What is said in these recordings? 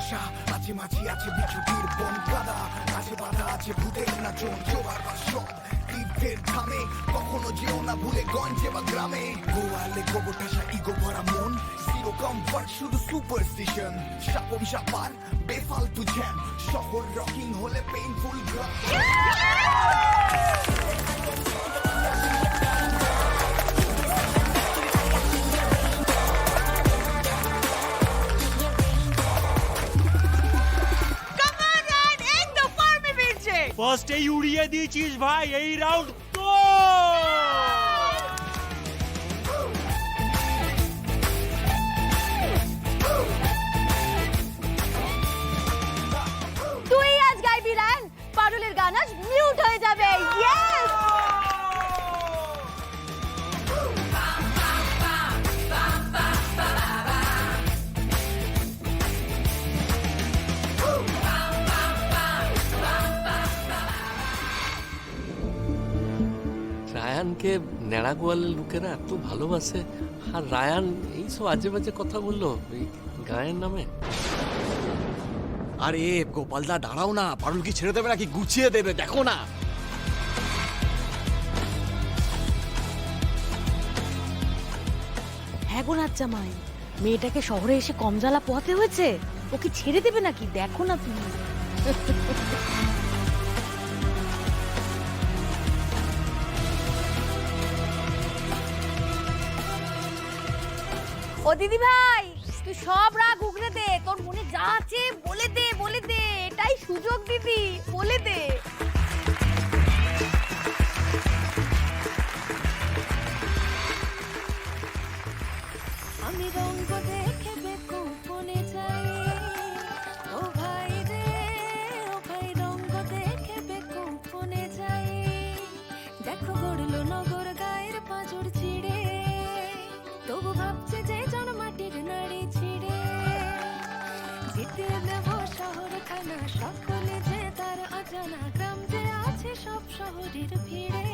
বসা, মাঝে মাঝে আছে বিছুটির বন কাদা, মাঝে বাধা আছে ভূতের নাচন, জোয়ার বা সব তীর্থের ধামে, কখনো যেও না ভুলে গঞ্জে বা গ্রামে। গোয়ালে গোবর ঠাসা ইগো ভরা মন, জিরো কমফর্ট শুধু সুপারস্টিশন, সাপ অভিশাপার বেফালতু জ্যাম, শহর রকিং হলে পেইনফুল গ্রাম। ফার্স্টেই উড়িয়ে দিয়েছিস ভাই, এই রাউন্ড তো তুই আজ গাইবি রান, পারুলের গান আজ মিউট হয়ে যাবে। ইয়েস! রায়ানকে নেড়া গোয়ালের লোকেরা এত ভালোবাসে, আর রায়ান এইসব আজে বাজে কথা বললো এই গায়ের নামে। আরে গোপালদা দাঁড়াও না, পারুল কি ছেড়ে দেবে নাকি গুছিয়ে দেবে, দেখো না। হ্যাঁ গো নাচ্চামাই, মেয়েটাকে শহরে এসে কম জ্বালা পোহাতে হয়েছে, ওকে ছেড়ে দেবে নাকি দেখো না তুমি। ও দিদি ভাই, তুই সব রাগ উগরে দে, তোর মনে যা আছে বলে দে, বলে দে, এটাই সুযোগ দিদি, বলে দে। আমি রঙ্গ দেখে বেকুপনে যাই, ও ভাই রে ও ভাই, রঙ্গ দেখে বেকুপনে যাই। দেখো গড়লো নগর গায়ের পাঁজর ছিঁড়ে, তবু ভাবছে যে জন মাটির নাড়ি ছিঁড়ে। জিতিয়ে দেব শহর খানা, সকলে যে তার অজানা, গ্রাম যে আছে সব শহরের ভিড়ে।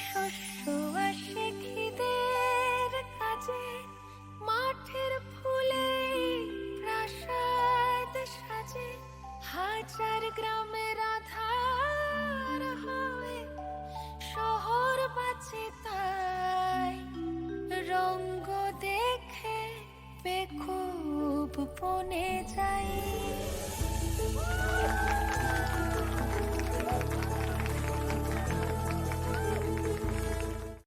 শস্য আসে খিদের কাজে, মাঠের ফুলে প্রাসাদ সাজে, হাজার গ্রামের আধার হয়, শহর বাঁচে তাই। রঙ্গ দেখে বেকুব বনে যাই।